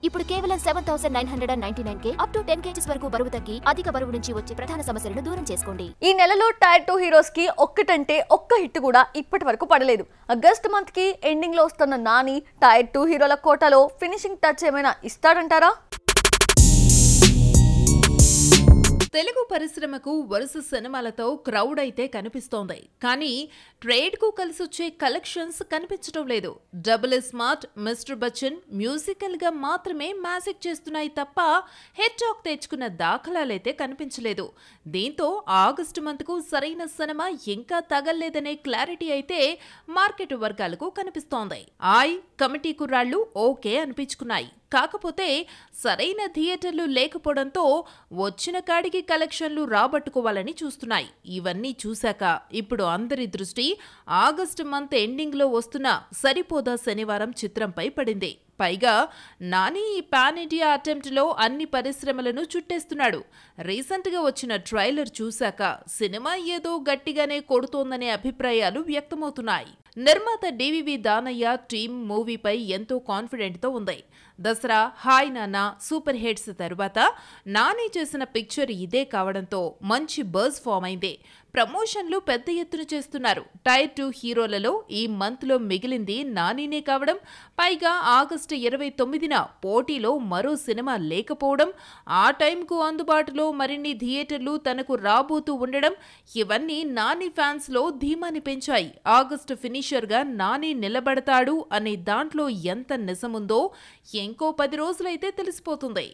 ఇప్పుడు కేవలం 7999K up to 10 kgs వరకు బరువు తగ్గి అధిక బరువు నుంచి వచ్చే ప్రధాన సమస్యలను దూరం చేసుకోండి. ఈ నెలలో టైర్ 2 హీరోస్ కి ఒక్కటంటే ఒక్క హిట్ కూడా ఇప్పటి వరకు పడలేదు. ఆగస్ట్ మంత్ కి ఎండింగ్ లో వస్తున్న నాని టైర్ 2 హీరోల కోటాలో ఫినిషింగ్ టచ్ ఏమైనా ఇస్తాడంటారా? తెలుగు పరిశ్రమకు వరుస సినిమాలతో క్రౌడ్ అయితే కనిపిస్తోంది. కానీ ట్రేడ్ కు కలిసొచ్చే కలెక్షన్స్ కనిపించడం లేదు. Double smart, mister Bachchan musical గా మాత్రమే మ్యాజిక్ చేస్తున్నాయి తప్ప హిట్ టాక్ తెచ్చుకున్న దాఖలాలైతే కనిపించలేదు. దీంతో ఆగస్టు మంత్ కు సరైన సినిమా ఇంకా తగల్లేదనే క్లారిటీ అయితే మార్కెట్ వర్గాలకు కనిపిస్తోంది. కమిటీ కుర్రాళ్లు ఓకే అనిపించుకున్నాయి. కాకపోతే సరైన థియేటర్లు లేకపోవడంతో వచ్చిన కాడికి కలెక్షన్లు రాబట్టుకోవాలని చూస్తున్నాయి. ఇవన్నీ చూశాక ఇప్పుడు అందరి దృష్టి ఆగస్టు మంత్ ఎండింగ్ లో వస్తున్న సరిపోదా శనివారం చిత్రంపై పడింది. పైగా నాని ఈ పాన్ ఇండియా అటెంప్ట్ లో అన్ని పరిశ్రమలను చుట్టేస్తున్నాడు. రీసెంట్ గా వచ్చిన ట్రైలర్ చూశాక సినిమా ఏదో గట్టిగానే కొడుతోందనే అభిప్రాయాలు వ్యక్తమవుతున్నాయి. నిర్మాత డివివి దానయ్య టీమ్ మూవీపై ఎంతో కాన్ఫిడెంట్ తో ఉంది. దసరా, హాయ్ నాన్న సూపర్ హిట్స్ తరువాత నాని చేసిన పిక్చర్ ఇదే కావడంతో మంచి బజ్ ఫామ్ అయింది. ప్రమోషన్లు పెద్ద ఎత్తున చేస్తున్నారు. టైర్ 2 హీరోలలో ఈ మంత్ లో మిగిలింది నానినే కావడం, పైగా ఆగస్టు 29న పోటీలో మరో సినిమా లేకపోవడం, ఆ టైంకు అందుబాటులో మరిన్ని థియేటర్లు తనకు రాబోతూ ఉండడం, ఇవన్నీ నాని ఫ్యాన్స్ లో ధీమాని పెంచాయి. ఆగస్టు ఫినిషర్ గా నాని నిలబడతాడు అనే దాంట్లో ఎంత నిజముందో ఇంకో 10 రోజులైతే తెలిసిపోతుంది.